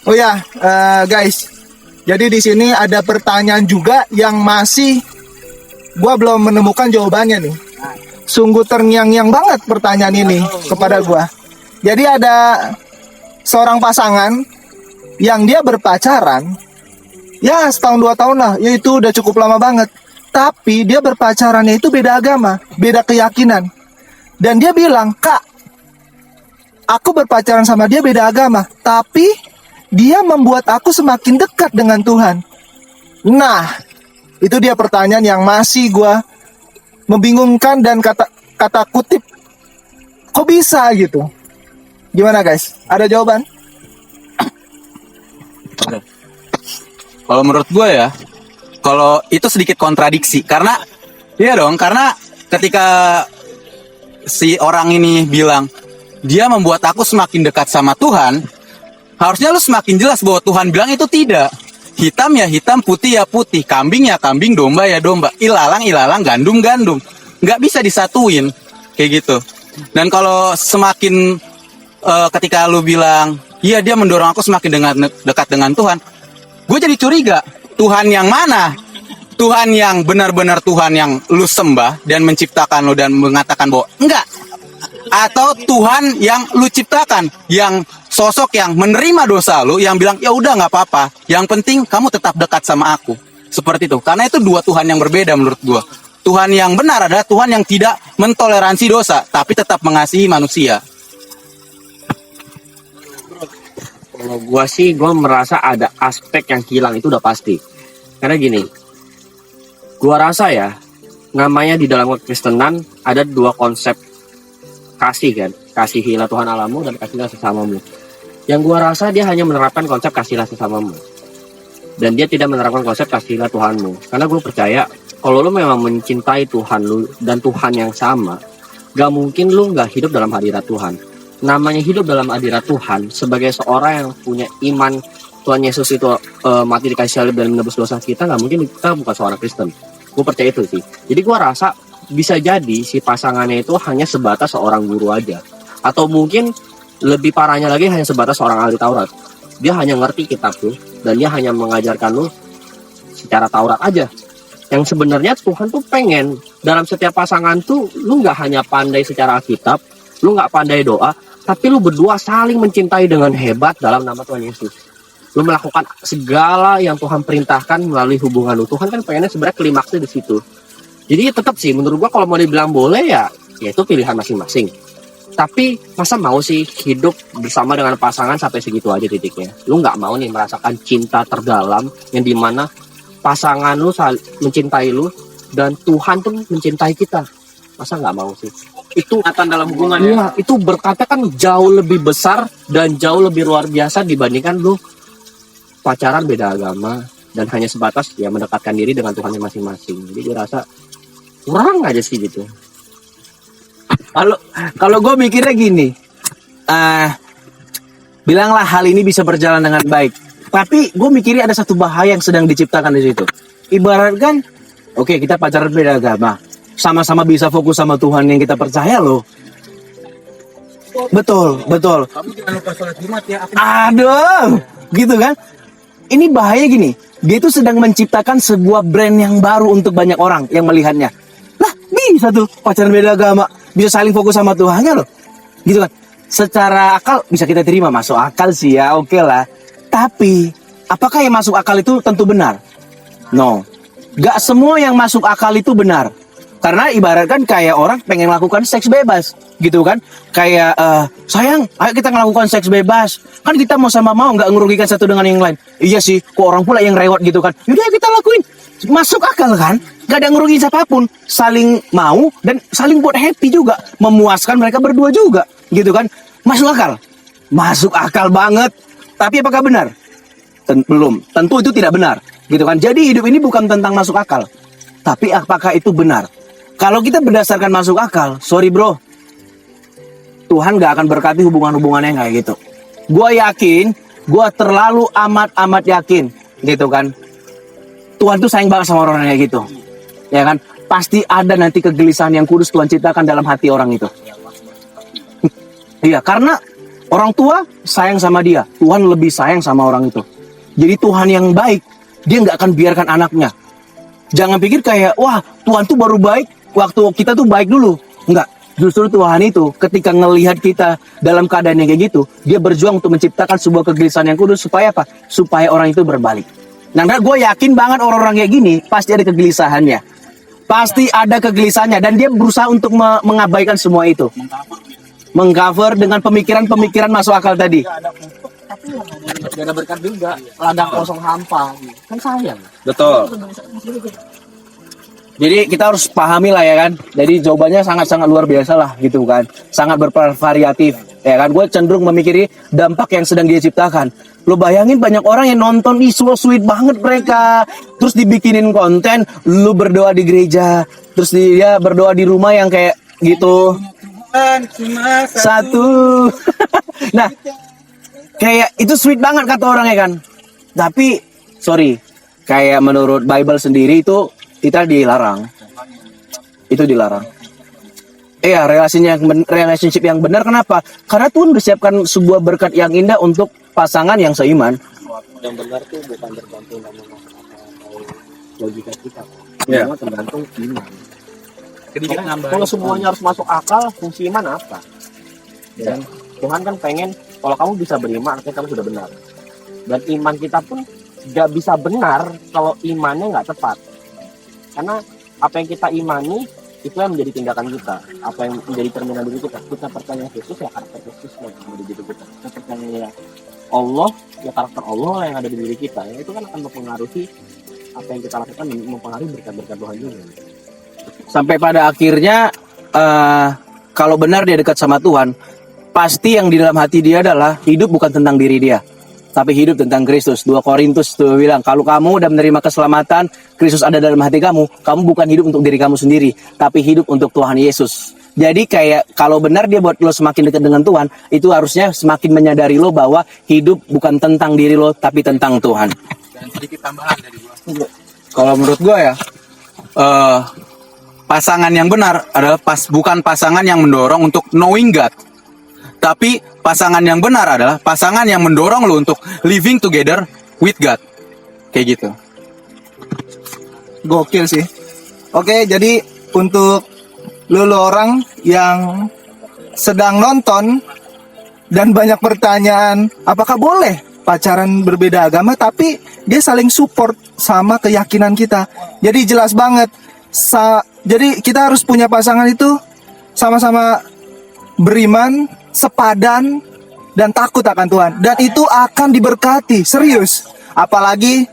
Oh ya, guys. Jadi di sini ada pertanyaan juga yang masih gua belum menemukan jawabannya nih. Sungguh terngiang-ngiang banget pertanyaan ini kepada gua. Jadi ada seorang pasangan yang dia berpacaran, ya setahun 2 tahun lah, ya itu udah cukup lama banget. Tapi dia berpacarannya itu beda agama, beda keyakinan. Dan dia bilang, "Kak, aku berpacaran sama dia beda agama, tapi dia membuat aku semakin dekat dengan Tuhan." Nah, itu dia pertanyaan yang masih gua membingungkan dan kata kutip, kok bisa gitu? Gimana guys? Ada jawaban? Kalau menurut gue ya, kalau itu sedikit kontradiksi karena iya dong, karena ketika si orang ini bilang dia membuat aku semakin dekat sama Tuhan, harusnya lu semakin jelas bahwa Tuhan bilang itu tidak. Hitam ya hitam, putih ya putih, kambing ya kambing, domba ya domba, ilalang ilalang, gandum gandum. Nggak bisa disatuin kayak gitu. Dan kalau semakin ketika lu bilang, iya dia mendorong aku semakin dekat dengan Tuhan, gue jadi curiga, Tuhan yang mana? Tuhan yang benar-benar Tuhan yang lu sembah dan menciptakan lu dan mengatakan bahwa enggak? Atau Tuhan yang lu ciptakan, yang sosok yang menerima dosa lu, yang bilang ya udah nggak apa-apa, yang penting kamu tetap dekat sama aku. Seperti itu. Karena itu dua Tuhan yang berbeda menurut gue. Tuhan yang benar adalah Tuhan yang tidak mentoleransi dosa, tapi tetap mengasihi manusia. Kalau gue sih, gue merasa ada aspek yang hilang, itu udah pasti. Karena gini, gue rasa ya, namanya di dalam kekristenan ada dua konsep kasih kan. Kasihilah Tuhan Allahmu dan kasihilah sesamamu. Yang gue rasa dia hanya menerapkan konsep kasihilah sesamamu. Dan dia tidak menerapkan konsep kasihilah Tuhanmu. Karena gue percaya, kalau lu memang mencintai Tuhan lu dan Tuhan yang sama, gak mungkin lu gak hidup dalam hadirat Tuhan. Namanya hidup dalam hadirat Tuhan sebagai seorang yang punya iman Tuhan Yesus itu mati di kayu salib dan menebus dosa kita, nggak mungkin kita bukan seorang Kristen. Gue percaya itu sih. Jadi gue rasa bisa jadi si pasangannya itu hanya sebatas seorang guru aja, atau mungkin lebih parahnya lagi hanya sebatas seorang ahli Taurat. Dia hanya ngerti kitab tuh dan dia hanya mengajarkan lu secara Taurat aja. Yang sebenarnya Tuhan tuh pengen dalam setiap pasangan tuh lu nggak hanya pandai secara kitab, lu nggak pandai doa, tapi lu berdua saling mencintai dengan hebat dalam nama Tuhan Yesus. Lu melakukan segala yang Tuhan perintahkan melalui hubungan lu. Tuhan kan pengennya sebenarnya klimaksnya di situ. Jadi tetap sih menurut gua kalau mau dibilang boleh ya itu pilihan masing-masing. Tapi masa mau sih hidup bersama dengan pasangan sampai segitu aja titiknya? Lu nggak mau nih merasakan cinta terdalam yang dimana pasangan lu mencintai lu dan Tuhan pun mencintai kita. Masa nggak mau sih? Itu Akan dalam hubungan ya, itu berkata kan jauh lebih besar dan jauh lebih luar biasa dibandingkan lu pacaran beda agama dan hanya sebatas ya mendekatkan diri dengan Tuhan masing-masing. Jadi gue rasa kurang aja sih gitu. Kalau gue mikirnya gini, bilanglah hal ini bisa berjalan dengan baik. Tapi gue mikirnya ada satu bahaya yang sedang diciptakan di situ. Ibaratkan, oke, kita pacaran beda agama, sama-sama bisa fokus sama Tuhan yang kita percaya loh. Betul. Kamu jangan lupa sholat Jumat ya. Aduh, gitu kan? Ini bahaya gini. Dia itu sedang menciptakan sebuah brand yang baru untuk banyak orang yang melihatnya. Lah, bisa tuh pacaran beda agama, bisa saling fokus sama Tuhannya loh. Gitu kan? Secara akal bisa kita terima, masuk akal sih ya, oke lah. Tapi, apakah yang masuk akal itu tentu benar? No. Gak semua yang masuk akal itu benar. Karena ibaratkan kayak orang pengen melakukan seks bebas, gitu kan? Kayak, sayang, ayo kita melakukan seks bebas. Kan kita mau sama mau, nggak ngerugikan satu dengan yang lain. Iya sih, kok orang pula yang rewot gitu kan? Yaudah kita lakuin. Masuk akal kan? Gak ada ngerugiin siapapun. Saling mau dan saling buat happy juga. Memuaskan mereka berdua juga, gitu kan? Masuk akal? Masuk akal banget. Tapi apakah benar? Belum. Tentu itu tidak benar, gitu kan? Jadi hidup ini bukan tentang masuk akal. Tapi apakah itu benar? Kalau kita berdasarkan masuk akal, sorry bro, Tuhan gak akan berkati hubungan-hubungan yang kayak gitu. Gue yakin, gue terlalu amat yakin, gitu kan. Tuhan tuh sayang banget sama orang kayak gitu, ya kan. Pasti ada nanti kegelisahan yang kudus Tuhan ciptakan dalam hati orang itu. Iya, karena Orang tua sayang sama dia, Tuhan lebih sayang sama orang itu. Jadi Tuhan yang baik, dia nggak akan biarkan anaknya. Jangan pikir kayak, wah Tuhan tuh baru baik waktu kita tuh baik dulu. Enggak, justru Tuhan itu ketika ngelihat kita dalam keadaan yang kayak gitu, dia berjuang untuk menciptakan sebuah kegelisahan yang kudus. Supaya apa? Supaya orang itu berbalik. Nah, gue yakin banget orang-orang kayak gini pasti ada kegelisahannya. Pasti ada kegelisahannya, dan dia berusaha untuk mengabaikan semua itu. Mengcover dengan pemikiran-pemikiran masuk akal tadi. Gak ada berkat juga, ladang kosong hampa, kan sayang. Betul. Jadi kita harus pahami lah ya kan. Jadi jawabannya sangat-sangat luar biasa lah gitu kan. Sangat bervariatif ya kan. Gue cenderung memikiri dampak yang sedang dia ciptakan. Lo bayangin banyak orang yang nonton, so sweet banget mereka. Terus dibikinin konten, lu berdoa di gereja. Terus dia berdoa di rumah yang kayak gitu. Satu. Nah, kayak itu sweet banget kata orang ya kan. Tapi sorry, kayak menurut Bible sendiri itu kita dilarang. Itu dilarang. Relationship yang benar, kenapa? Karena Tuhan bersiapkan sebuah berkat yang indah untuk pasangan yang seiman. Yang benar tuh bukan tergantung sama logika kita. Ya. Semua tergantung iman. Kalau semuanya harus masuk akal, fungsi iman apa? Dan Tuhan kan pengen kalau kamu bisa beriman, artinya kamu sudah benar. Dan iman kita pun gak bisa benar kalau imannya nggak tepat. Karena apa yang kita imani itu yang menjadi tindakan kita. Apa yang menjadi cerminan diri kita. Kita percaya Yesus ya karakter Yesus yang ada di diri kita. Kita percaya Allah ya karakter Allah yang ada di diri kita. Ya, itu kan akan mempengaruhi apa yang kita lakukan, mempengaruhi berkat-berkat Tuhan juga. Sampai pada akhirnya kalau benar dia dekat sama Tuhan, pasti yang di dalam hati dia adalah hidup bukan tentang diri dia, tapi hidup tentang Kristus. 2 Korintus tuh bilang, kalau kamu udah menerima keselamatan, Kristus ada dalam hati kamu bukan hidup untuk diri kamu sendiri, tapi hidup untuk Tuhan Yesus. Jadi kayak kalau benar dia buat lo semakin dekat dengan Tuhan, itu harusnya semakin menyadari lo bahwa hidup bukan tentang diri lo, tapi tentang Tuhan. Dan sedikit tambahan dari gua. Kalau menurut gue ya, Pasangan yang benar adalah bukan pasangan yang mendorong untuk knowing God. Tapi pasangan yang benar adalah pasangan yang mendorong lo untuk living together with God. Kayak gitu. Gokil sih. Oke, jadi untuk lu orang yang sedang nonton dan banyak pertanyaan, apakah boleh pacaran berbeda agama tapi dia saling support sama keyakinan kita? Jadi jelas banget. Jadi kita harus punya pasangan itu sama-sama beriman, sepadan, dan takut akan Tuhan. Dan itu akan diberkati, serius. Apalagi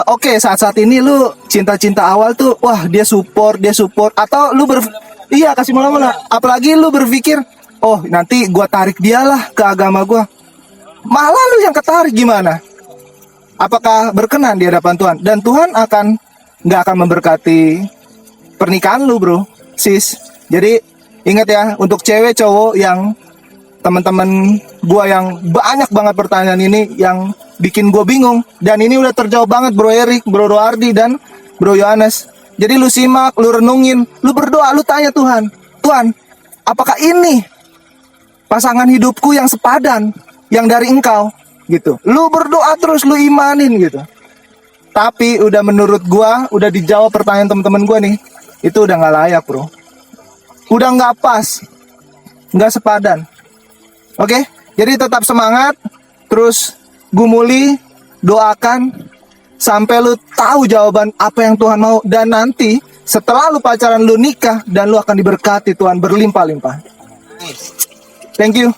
oke, saat-saat ini lu cinta-cinta awal tuh, wah dia support. Atau lu iya kasih mula-mula. Apalagi lu berpikir, oh nanti gua tarik dia lah ke agama gua. Malah lu yang ketarik gimana? Apakah berkenan di hadapan Tuhan? Dan Tuhan nggak akan memberkati pernikahan lu bro, sis. Jadi ingat ya, untuk cewek cowok yang teman-teman gua yang banyak banget pertanyaan ini yang bikin gua bingung, dan ini udah terjawab banget bro Erik, bro Doardi, dan bro Yohanes. Jadi lu simak, lu renungin, lu berdoa, lu tanya Tuhan, apakah ini pasangan hidupku yang sepadan, yang dari Engkau gitu. Lu berdoa terus, lu imanin gitu. Tapi udah menurut gua, udah dijawab pertanyaan teman-teman gua nih, itu udah nggak layak bro, udah nggak pas, nggak sepadan. Oke, jadi tetap semangat, terus gumuli, doakan sampai lu tahu jawaban apa yang Tuhan mau, dan nanti setelah lu pacaran lu nikah dan lu akan diberkati Tuhan berlimpah-limpah. Thank you.